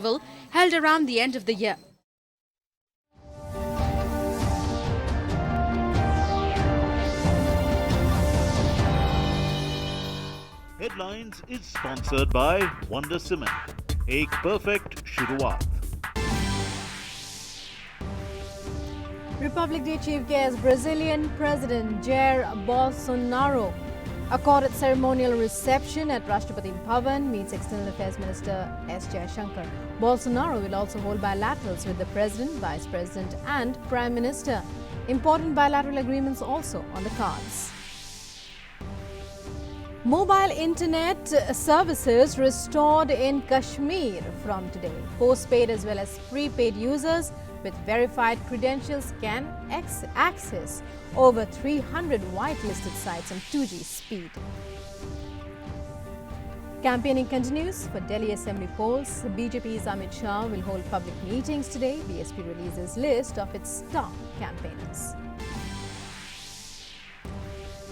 held around the end of the year. Headlines is sponsored by Wonder Cement. एक perfect शुरुआत. Republic Day chief guest Brazilian President Jair Bolsonaro accorded ceremonial reception at Rashtrapati Bhavan, meets External Affairs Minister S. Jaishankar. Bolsonaro will also hold bilaterals with the President, Vice President and Prime Minister. Important bilateral agreements also on the cards. Mobile internet services restored in Kashmir from today. Postpaid as well as prepaid users with verified credentials can access over 300 whitelisted sites on 2G speed. Campaigning continues for Delhi Assembly polls. BJP's Amit Shah will hold public meetings today. BSP releases list of its top campaigners.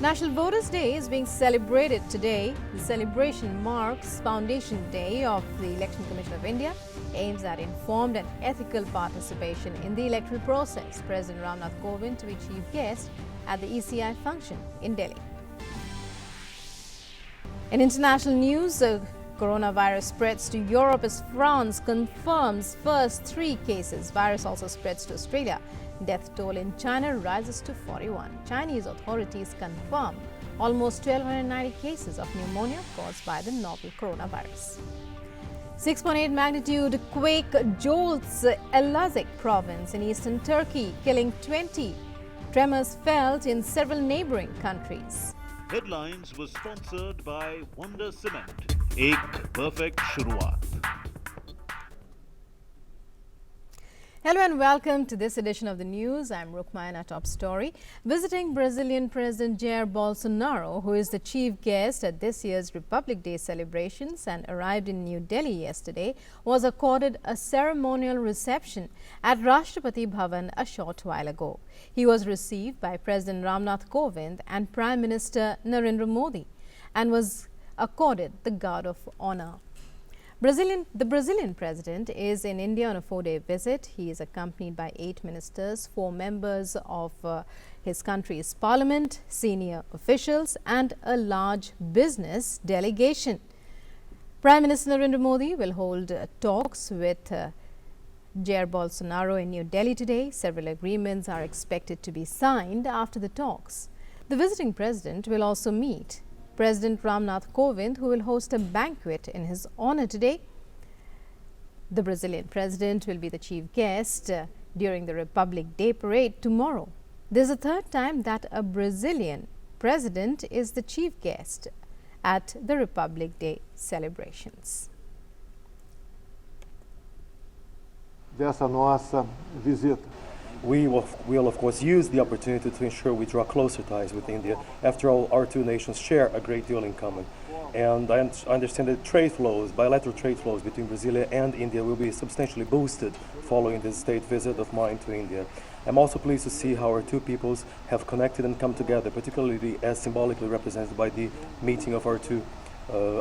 National Voters' Day is being celebrated today. The celebration marks Foundation Day of the Election Commission of India, aims at informed and ethical participation in the electoral process. President Ramnath Kovind to be chief guest at the ECI function in Delhi. In international news, coronavirus spreads to Europe as France confirms first 3 cases. Virus also spreads to Australia. Death toll in China rises to 41. Chinese authorities confirm almost 1,290 cases of pneumonia caused by the novel coronavirus. 6.8 magnitude quake jolts Elazig province in eastern Turkey, killing 20. Tremors felt in several neighboring countries. Headlines was sponsored by Wonder Cement. एक perfect शुरुआत. Hello and welcome to this edition of the news. I'm Rukmayana. Top story. Visiting Brazilian President Jair Bolsonaro, who is the chief guest at this year's Republic Day celebrations and arrived in New Delhi yesterday, was accorded a ceremonial reception at Rashtrapati Bhavan a short while ago. He was received by President Ramnath Kovind and Prime Minister Narendra Modi and was accorded the Guard of Honor. The Brazilian president is in India on a 4-day visit. He is accompanied by 8 ministers, 4 members of his country's parliament, senior officials and a large business delegation. Prime Minister Narendra Modi will hold talks with Jair Bolsonaro in New Delhi today. Several agreements are expected to be signed after the talks. The visiting president will also meet President Ramnath Kovind, who will host a banquet in his honor today. The Brazilian president will be the chief guest during the Republic Day parade tomorrow. This is the 3rd time that a Brazilian president is the chief guest at the Republic Day celebrations. Dessa nossa visita. We will, of course, use the opportunity to ensure we draw closer ties with India. After all, our 2 nations share a great deal in common. And I understand that bilateral trade flows between Brazil and India will be substantially boosted following this state visit of mine to India. I'm also pleased to see how our 2 peoples have connected and come together, particularly as symbolically represented by the meeting of our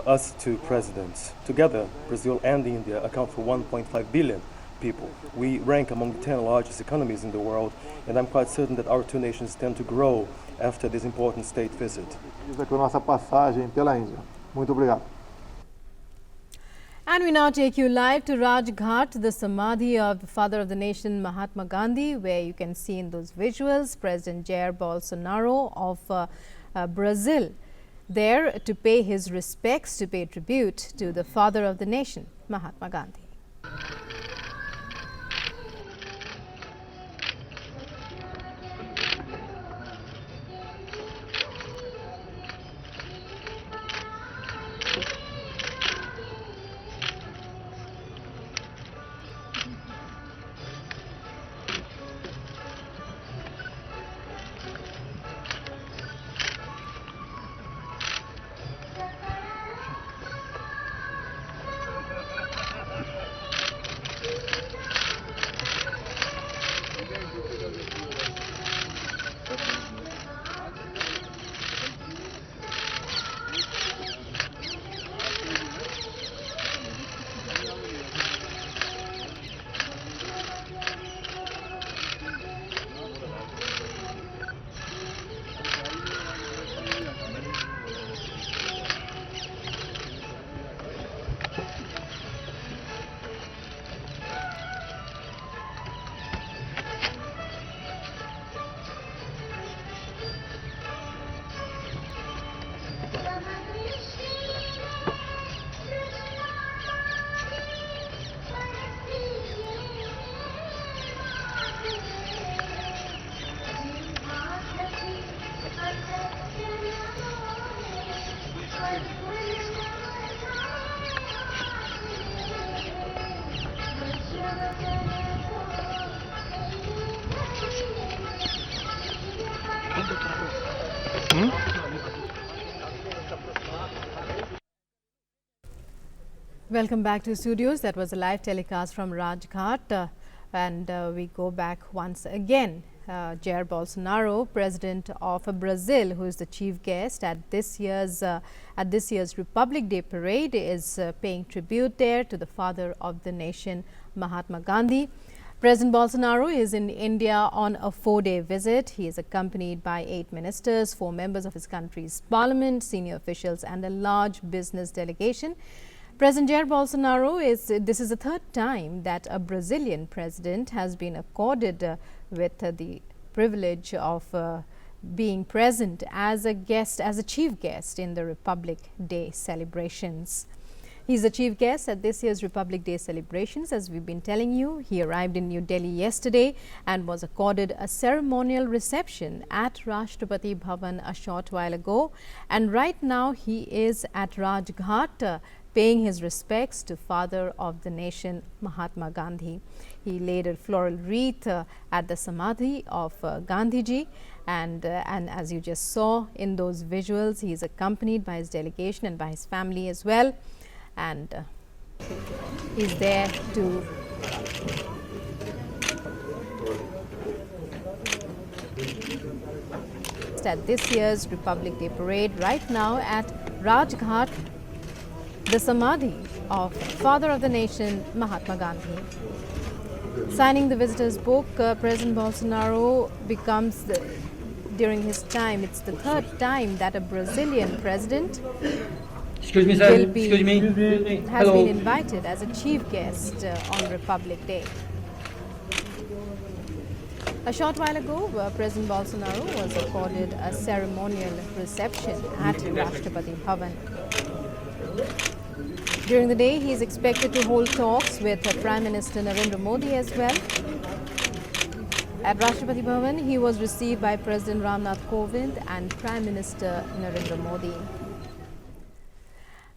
us two presidents. Together, Brazil and India account for 1.5 billion people. We rank among the 10 largest economies in the world, and I'm quite certain that our 2 nations tend to grow after this important state visit. Fiz aqui a nossa passagem pela Índia. Muito obrigado. And we now take you live to Rajghat, the Samadhi of the father of the nation, Mahatma Gandhi, where you can see in those visuals President Jair Bolsonaro of Brazil there to pay his respects, to pay tribute to the father of the nation, Mahatma Gandhi. Welcome back to studios. That was a live telecast from Rajghat, and we go back once again. Jair Bolsonaro, president of Brazil, who is the chief guest at this year's Republic Day parade, is paying tribute there to the father of the nation, Mahatma Gandhi. President Bolsonaro is in India on a 4-day visit. He is accompanied by 8 ministers, 4 members of his country's parliament, senior officials, and a large business delegation. President Jair Bolsonaro this is the 3rd time that a Brazilian president has been accorded with the privilege of being present as a guest, as a chief guest in the Republic Day celebrations. He's the chief guest at this year's Republic Day celebrations. As we've been telling you, he arrived in New Delhi yesterday and was accorded a ceremonial reception at Rashtrapati Bhavan a short while ago. And right now he is at Rajghat, paying his respects to father of the nation, Mahatma Gandhi. He laid a floral wreath at the Samadhi of Gandhiji, and as you just saw in those visuals, he is accompanied by his delegation and by his family as well, and he's there to at this year's Republic Day parade right now at Rajghat, the Samadhi of father of the nation, Mahatma Gandhi. Signing the visitor's book, President Bolsonaro becomes, during his time, it's the 3rd time that a Brazilian president has been invited as a chief guest on Republic Day. A short while ago, President Bolsonaro was accorded a ceremonial reception at Rashtrapati Bhavan. During the day, he is expected to hold talks with Prime Minister Narendra Modi as well. At Rashtrapati Bhavan, he was received by President Ramnath Kovind and Prime Minister Narendra Modi.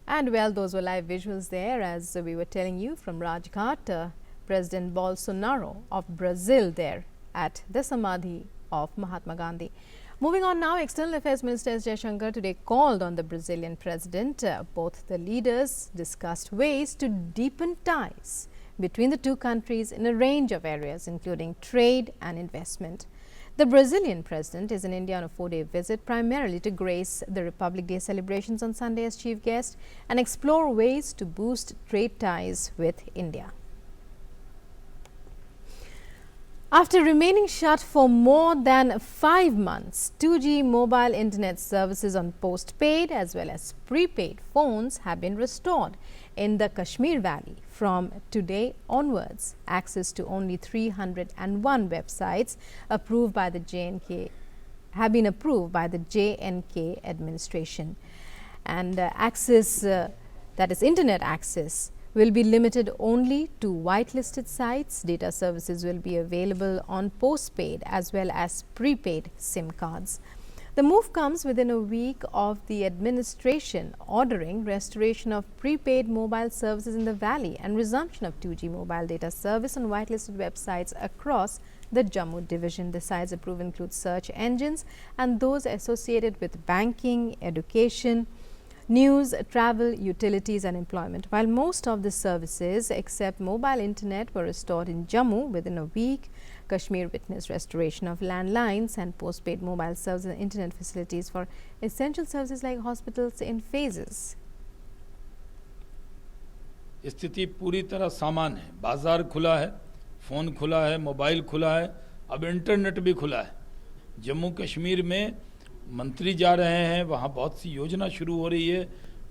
And well, those were live visuals there, as we were telling you, from Rajghat, President Bolsonaro of Brazil there at the Samadhi of Mahatma Gandhi. Moving on now, External Affairs Minister Jaishankar today called on the Brazilian president. Both the leaders discussed ways to deepen ties between the two countries in a range of areas, including trade and investment. The Brazilian president is in India on a 4-day visit, primarily to grace the Republic Day celebrations on Sunday as chief guest and explore ways to boost trade ties with India. After remaining shut for more than 5 months, 2G mobile internet services on postpaid as well as prepaid phones have been restored in the Kashmir Valley. From today onwards, access to only 301 websites approved by the JNK have been approved by the JNK administration, and access, that is internet access, will be limited only to whitelisted sites. Data services will be available on postpaid as well as prepaid SIM cards. The move comes within a week of the administration ordering restoration of prepaid mobile services in the valley and resumption of 2G mobile data service on whitelisted websites across the Jammu division. The sites approved include search engines and those associated with banking, education, news, travel, utilities and employment. While most of the services except mobile internet were restored in Jammu within a week, Kashmir witnessed restoration of landlines and postpaid mobile services and internet facilities for essential services like hospitals in phases. स्थिति पूरी तरह सामान्य है। बाजार खुला है, phone खुला है, मोबाइल खुला है, अब इंटरनेट भी खुला है। जम्मू कश्मीर में मंत्री जा रहे हैं, वहाँ बहुत सी योजना शुरू हो रही है।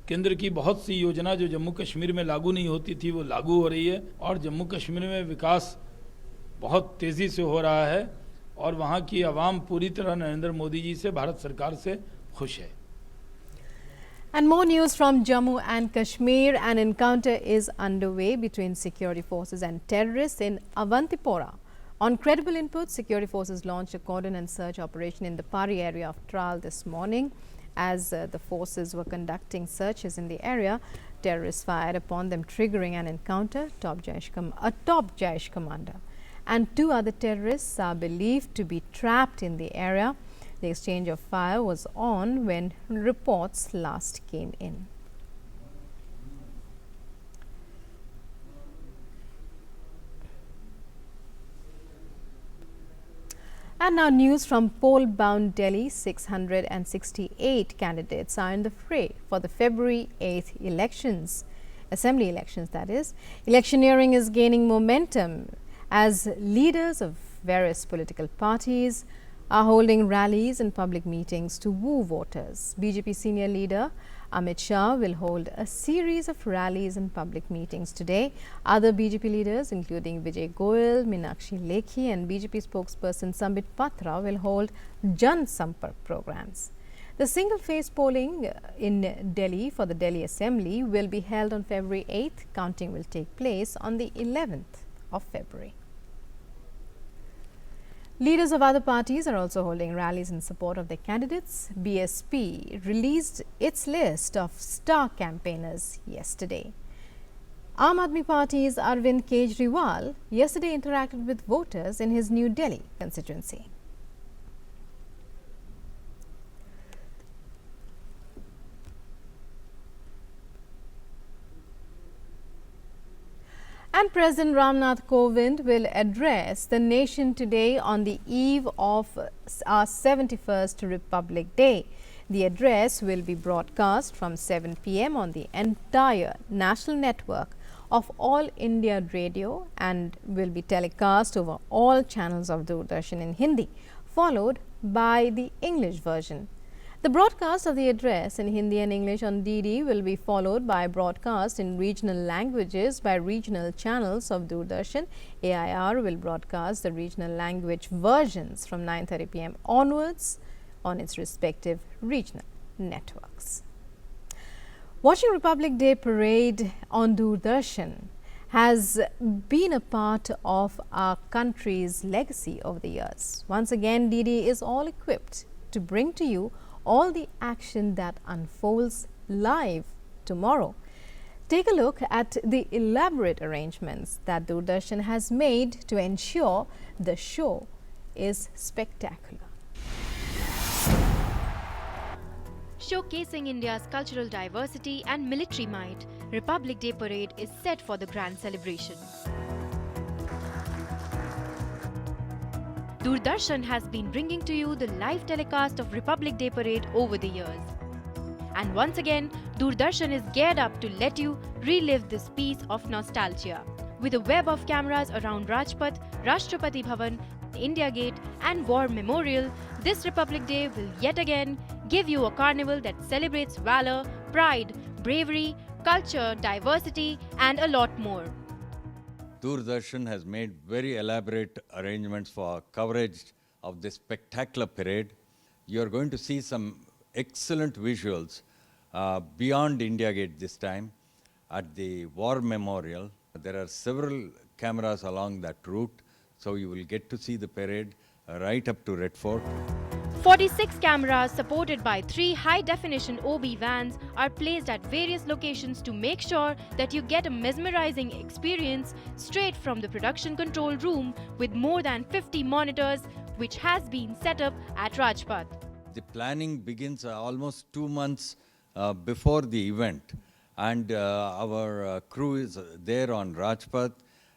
केंद्र की बहुत सी योजना जो जम्मू कश्मीर में लागू नहीं होती थी वो लागू हो रही है और जम्मू कश्मीर में विकास बहुत तेज़ी से हो रहा है और वहाँ की आवाम पूरी तरह नरेंद्र मोदी जी से, भारत सरकार से खुश है। And more news from Jammu and Kashmir. An encounter is underway between security forces and terrorists in Avantipora. On credible input, security forces launched a cordon and search operation in the Pari area of Tral this morning. As the forces were conducting searches in the area, Terrorists fired upon them, triggering an encounter. A top Jaish commander and 2 other terrorists are believed to be trapped in the area. The exchange of fire was on when reports last came in. And now news from poll-bound Delhi. 668 candidates are in the fray for the February 8th elections, assembly elections that is. Electioneering is gaining momentum as leaders of various political parties are holding rallies and public meetings to woo voters. BJP senior leader Amit Shah will hold a series of rallies and public meetings today. Other BJP leaders including Vijay Goyal, Meenakshi Lekhi and BJP spokesperson Sambit Patra will hold Jan Sampark programs. The single-phase polling in Delhi for the Delhi Assembly will be held on February 8th. Counting will take place on the 11th of February. Leaders of other parties are also holding rallies in support of their candidates. BSP released its list of star campaigners yesterday. Aam Aadmi Party's Arvind Kejriwal yesterday interacted with voters in his New Delhi constituency. And President Ramnath Kovind will address the nation today on the eve of our 71st Republic Day. The address will be broadcast from 7 p.m. on the entire national network of All India Radio and will be telecast over all channels of Doordarshan in Hindi, followed by the English version. The broadcast of the address in Hindi and English on DD will be followed by broadcast in regional languages by regional channels of Doordarshan. AIR will broadcast the regional language versions from 9:30 p.m. onwards on its respective regional networks. Watching Republic Day parade on Doordarshan has been a part of our country's legacy over the years. Once again, DD is all equipped to bring to you all the action that unfolds live tomorrow. Take a look at the elaborate arrangements that Doordarshan has made to ensure the show is spectacular. Showcasing India's cultural diversity and military might, Republic Day Parade is set for the grand celebration. Doordarshan has been bringing to you the live telecast of Republic Day Parade over the years. And once again, Doordarshan is geared up to let you relive this piece of nostalgia. With a web of cameras around Rajpath, Rashtrapati Bhavan, India Gate and War Memorial, this Republic Day will yet again give you a carnival that celebrates valor, pride, bravery, culture, diversity and a lot more. Doordarshan has made very elaborate arrangements for coverage of this spectacular parade. You are going to see some excellent visuals beyond India Gate this time at the War Memorial. There are several cameras along that route, so you will get to see the parade right up to Red Fort. 46 cameras supported by 3 high-definition OB vans are placed at various locations to make sure that you get a mesmerizing experience straight from the production control room with more than 50 monitors which has been set up at Rajpath. The planning begins almost 2 months before the event, and our crew is there on Rajpath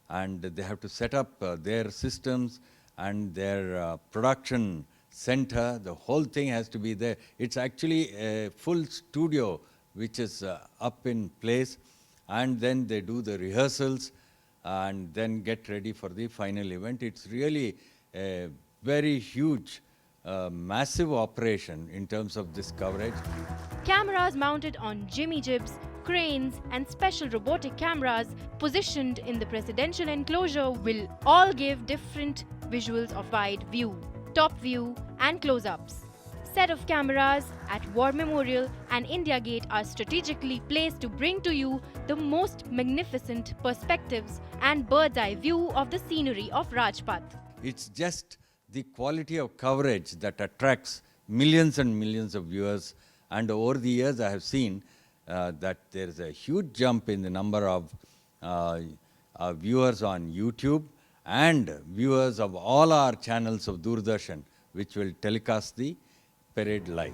and they have to set up their systems and their production center. The whole thing has to be there. It's actually a full studio which is up in place, and then they do the rehearsals and then get ready for the final event. It's really a very huge, massive operation in terms of this coverage. Cameras mounted on jimmy jibs, cranes and special robotic cameras positioned in the presidential enclosure will all give different visuals of wide view, top view and close-ups. Set of cameras at War Memorial and India Gate are strategically placed to bring to you the most magnificent perspectives and bird's eye view of the scenery of Rajpath. It's just the quality of coverage that attracts millions and millions of viewers, and over the years I have seen that there is a huge jump in the number of viewers on YouTube and viewers of all our channels of Doordarshan, which will telecast the parade live.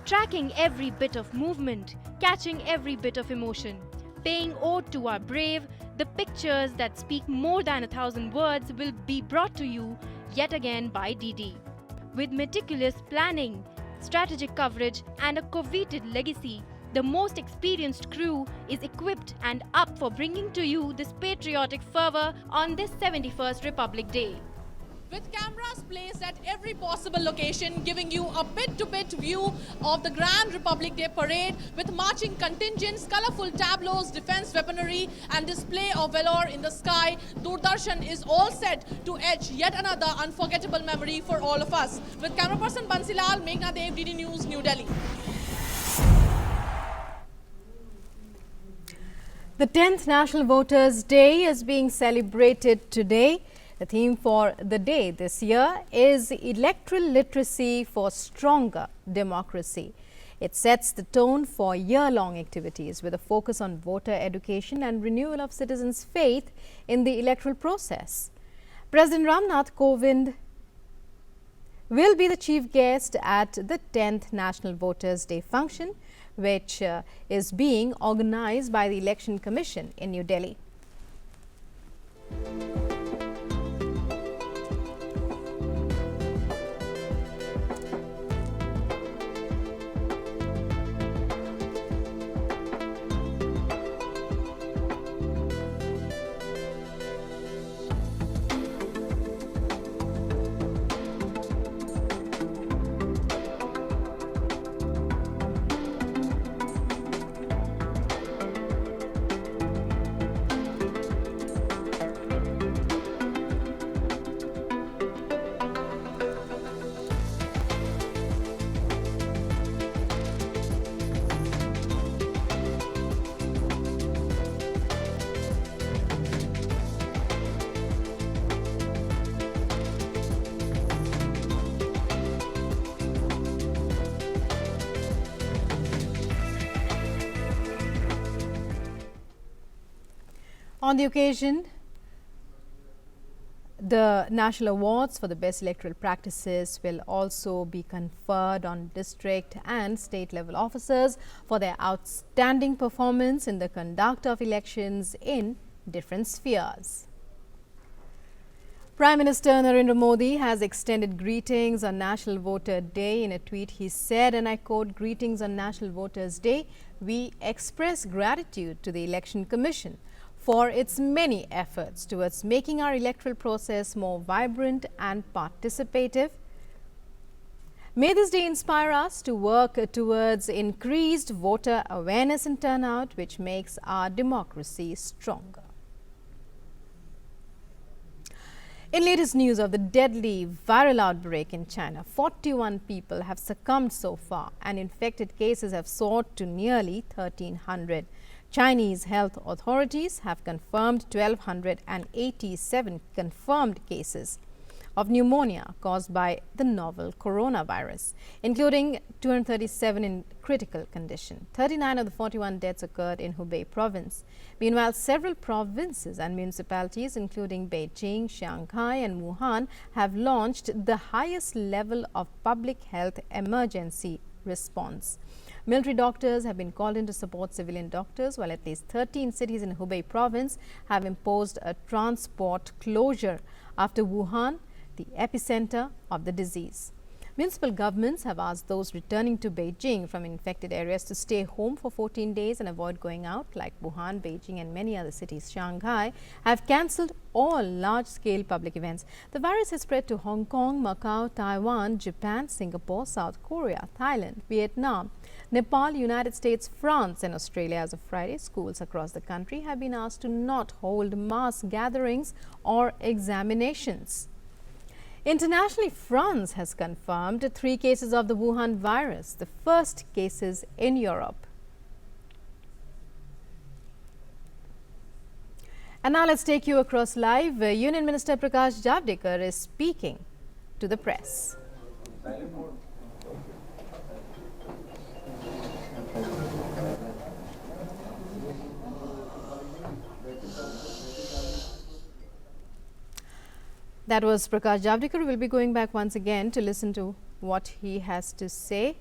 Tracking every bit of movement, catching every bit of emotion, paying ode to our brave, the pictures that speak more than 1,000 words will be brought to you yet again by DD. With meticulous planning, strategic coverage and a coveted legacy, the most experienced crew is equipped and up for bringing to you this patriotic fervor on this 71st Republic Day. With cameras placed at every possible location, giving you a bit-to-bit view of the Grand Republic Day Parade with marching contingents, colorful tableaus, defense weaponry and display of valor in the sky, Doordarshan is all set to etch yet another unforgettable memory for all of us. With camera person Bansilal, Meghna Dev, DD News, New Delhi. The 10th National Voters' Day is being celebrated today. The theme for the day this year is electoral literacy for stronger democracy. It sets the tone for year-long activities with a focus on voter education and renewal of citizens' faith in the electoral process. President Ramnath Kovind will be the chief guest at the 10th National Voters' Day function, which is being organized by the Election Commission in New Delhi. On the occasion, the national awards for the best electoral practices will also be conferred on district and state level officers for their outstanding performance in the conduct of elections in different spheres. Prime Minister Narendra Modi has extended greetings on National Voter Day. In a tweet, he said, and I quote, "Greetings on National Voters Day. We express gratitude to the Election Commission for its many efforts towards making our electoral process more vibrant and participative. May this day inspire us to work towards increased voter awareness and turnout, which makes our democracy stronger." In latest news of the deadly viral outbreak in China, 41 people have succumbed so far and infected cases have soared to nearly 1,300. Chinese health authorities have confirmed 1,287 confirmed cases of pneumonia caused by the novel coronavirus, including 237 in critical condition. 39 of the 41 deaths occurred in Hubei province. Meanwhile, several provinces and municipalities, including Beijing, Shanghai and Wuhan, have launched the highest level of public health emergency response. Military doctors have been called in to support civilian doctors, while at least 13 cities in Hubei province have imposed a transport closure after Wuhan, the epicenter of the disease. Municipal governments have asked those returning to Beijing from infected areas to stay home for 14 days and avoid going out, like Wuhan, Beijing and many other cities. Shanghai have cancelled all large-scale public events. The virus has spread to Hong Kong, Macau, Taiwan, Japan, Singapore, South Korea, Thailand, Vietnam, Nepal, United States, France and Australia. As of Friday, schools across the country have been asked to not hold mass gatherings or examinations. Internationally, France has confirmed 3 cases of the Wuhan virus, the first cases in Europe. And now let's take you across live. Union Minister Prakash Javadekar is speaking to the press. That was Prakash Javadekar. We'll be going back once again to listen to what he has to say.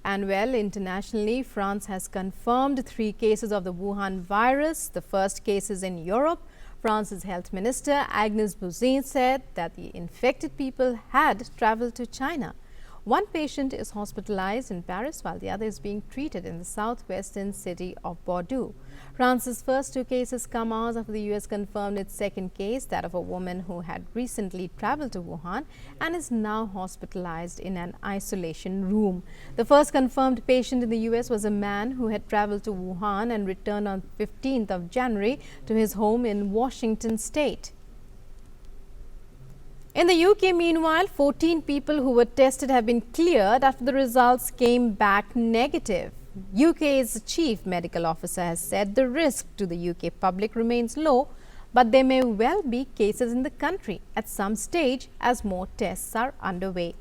And well, internationally, France has confirmed 3 cases of the Wuhan virus. The first case is in Europe. France's health minister Agnès Buzyn said that the infected people had traveled to China. One patient is hospitalized in Paris while the other is being treated in the southwestern city of Bordeaux. France's first 2 cases come hours after the US confirmed its second case, that of a woman who had recently traveled to Wuhan and is now hospitalized in an isolation room. The first confirmed patient in the US was a man who had traveled to Wuhan and returned on 15th of January to his home in Washington state. In the UK, meanwhile, 14 people who were tested have been cleared after the results came back negative. UK's chief medical officer has said the risk to the UK public remains low, but there may well be cases in the country at some stage as more tests are underway.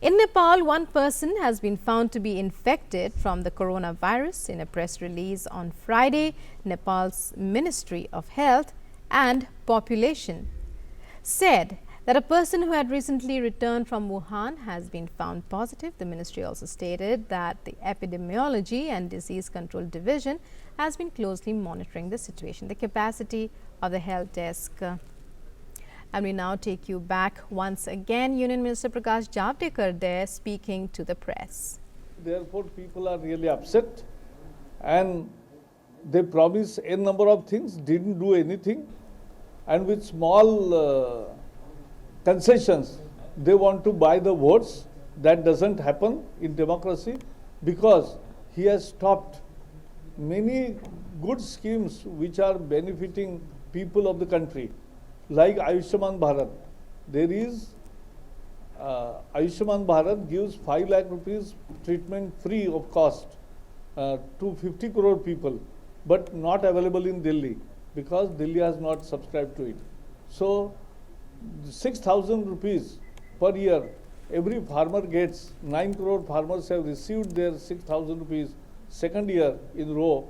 In Nepal, one person has been found to be infected from the coronavirus. In a press release on Friday, Nepal's Ministry of Health and Population said that a person who had recently returned from Wuhan has been found positive. The ministry also stated that the Epidemiology and Disease Control Division has been closely monitoring the situation. The capacity of the health desk. And we now take you back once again. Union Minister Prakash Javadekar there speaking to the press. Therefore, people are really upset and they promised a number of things, didn't do anything, and with small concessions, they want to buy the votes. That doesn't happen in democracy because he has stopped many good schemes which are benefiting people of the country, like Ayushman Bharat. There is Ayushman Bharat gives 5 lakh rupees treatment free of cost to 50 crore people, but not available in Delhi because Delhi has not subscribed to it. So 6,000 rupees per year, every farmer gets. 9 crore farmers have received their 6,000 rupees second year in row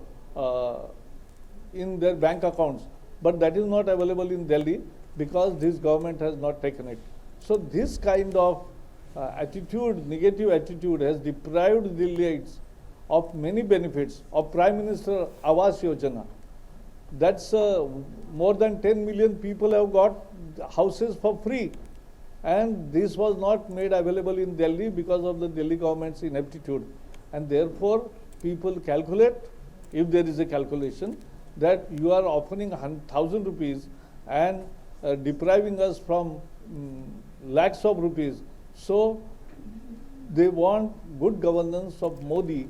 in their bank accounts. But that is not available in Delhi because this government has not taken it. So this kind of attitude, negative attitude, has deprived Delhiites of many benefits of Prime Minister Awas Yojana. That's more than 10 million people have got houses for free, and this was not made available in Delhi because of the Delhi government's ineptitude. And therefore, people calculate, if there is a calculation, that you are offering 1,000 rupees and depriving us from lakhs of rupees. So they want good governance of Modi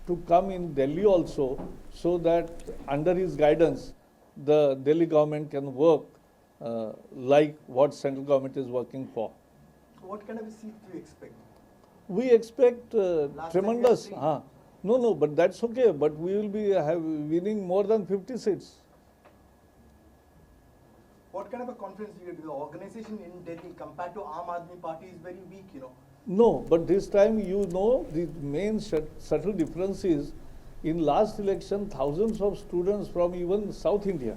to come in Delhi also, so that under his guidance, the Delhi government can work like what central government is working for. What kind of a seat do you expect? We expect tremendous. No, but that's okay. But we will be winning more than 50 seats. What kind of a confidence do you get? The organization in Delhi compared to Aam Aadmi Party is very weak, you know. No, but this time, you know, the main subtle difference is, in last election, thousands of students from even South India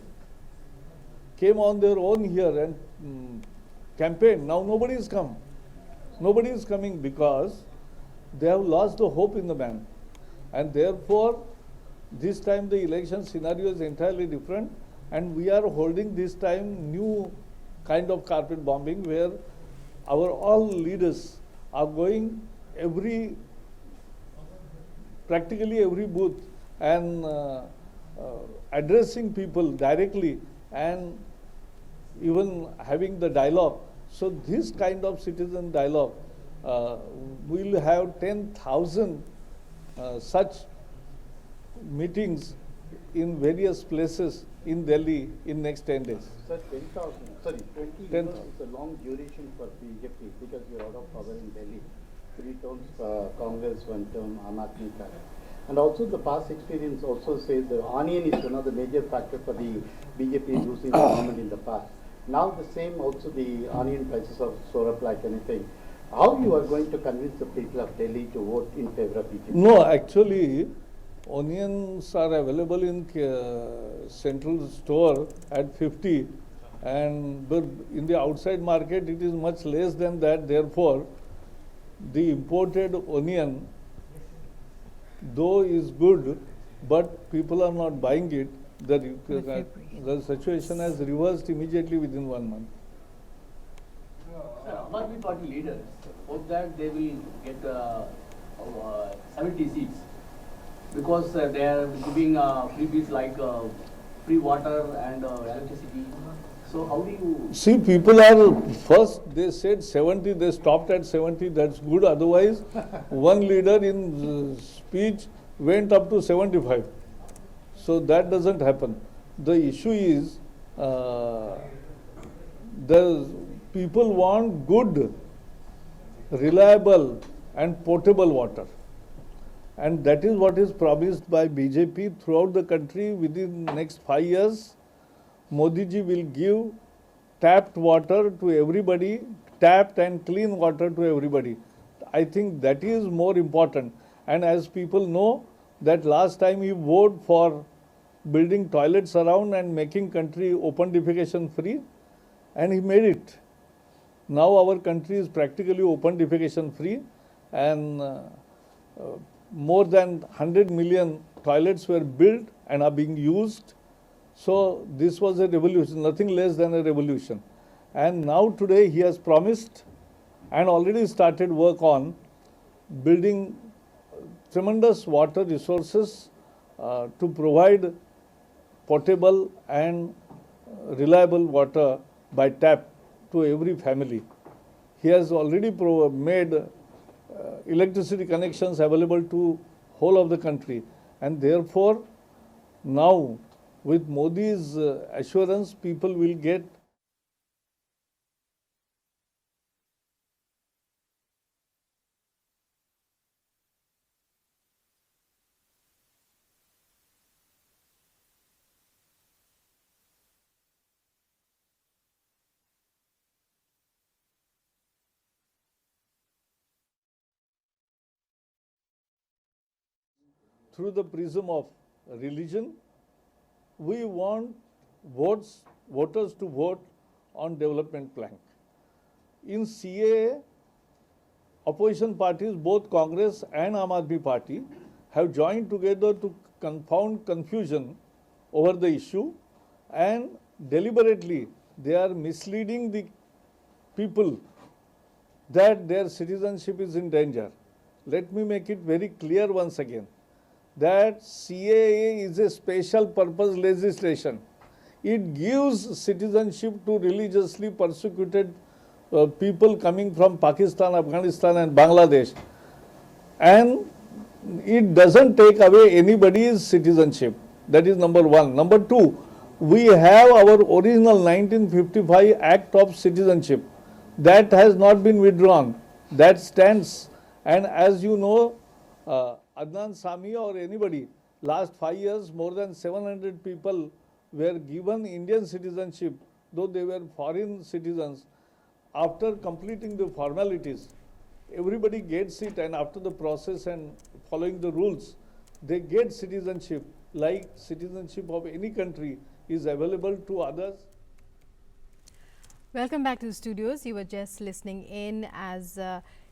came on their own here and campaigned. Now nobody is come. Nobody is coming because they have lost the hope in the man. And therefore, this time the election scenario is entirely different, and we are holding this time new kind of carpet bombing where our all leaders are going practically every booth and addressing people directly and even having the dialogue. So this kind of citizen dialogue, we'll have 10,000 such meetings in various places in Delhi in next 10 days. Sir, 20 years is a long duration for BJP because you're out of power in Delhi. 3 terms Congress, 1 term Aam Aadmi Party. And also the past experience also says the onion is one of the major factors for the BJP losing the government in the past. Now the same also the onion prices have soared up like anything. How you are going to convince the people of Delhi to vote in favor of BJP? No, actually, onions are available in central store at 50, and but in the outside market it is much less than that. Therefore, the imported onion, though is good, but people are not buying it. The situation has reversed immediately within 1 month. Sir, Aam Aadmi Party leaders hope that they will get 70 seats because they are giving freebies like free water and electricity. So how do you see? People are first they said 70, they stopped at 70. That's good. Otherwise, one leader in speech went up to 75. So that doesn't happen. The issue is the people want good, reliable and potable water. And that is what is promised by BJP throughout the country. Within the next 5 years, Modi ji will give tapped water to everybody, tapped and clean water to everybody. I think that is more important. And as people know, that last time he voted for building toilets around and making country open defecation free, and he made it. Now our country is practically open defecation free, and more than 100 million toilets were built and are being used. So this was a revolution, nothing less than a revolution. And now today he has promised and already started work on building tremendous water resources to provide potable and reliable water by tap to every family. He has already made electricity connections available to whole of the country, and therefore now with Modi's assurance, people will get through the prism of religion. We want voters to vote on development plank. In CAA, opposition parties, both Congress and Aam Aadmi Party, have joined together to confound confusion over the issue, and deliberately they are misleading the people that their citizenship is in danger. Let me make it very clear once again that CAA is a special purpose legislation. It gives citizenship to religiously persecuted people coming from Pakistan, Afghanistan and Bangladesh. And it doesn't take away anybody's citizenship. That is number one. Number two, we have our original 1955 Act of Citizenship. That has not been withdrawn. That stands. And as you know, Adnan Sami or anybody, last 5 years, more than 700 people were given Indian citizenship, though they were foreign citizens. After completing the formalities, everybody gets it, and after the process and following the rules, they get citizenship like citizenship of any country is available to others. Welcome back to the studios. You were just listening in as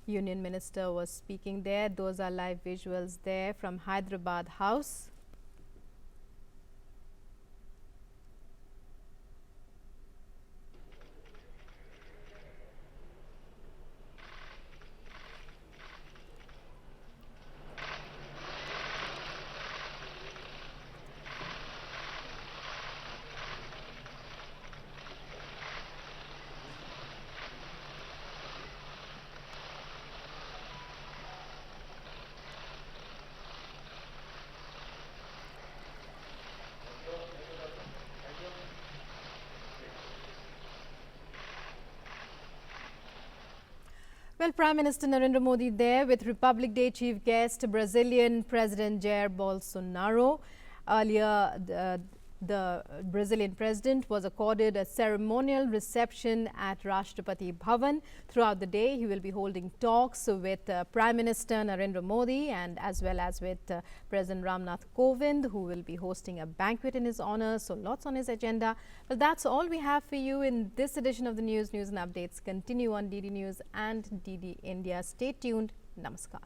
Union Minister was speaking there. Those are live visuals there from Hyderabad House. Well, Prime Minister Narendra Modi there with Republic Day chief guest Brazilian President Jair Bolsonaro. Earlier, The Brazilian president was accorded a ceremonial reception at Rashtrapati Bhavan. Throughout the day, he will be holding talks with Prime Minister Narendra Modi and as well as with President Ramnath Kovind, who will be hosting a banquet in his honor. So lots on his agenda. Well, that's all we have for you in this edition of the news. News and updates continue on DD News and DD India. Stay tuned. Namaskar.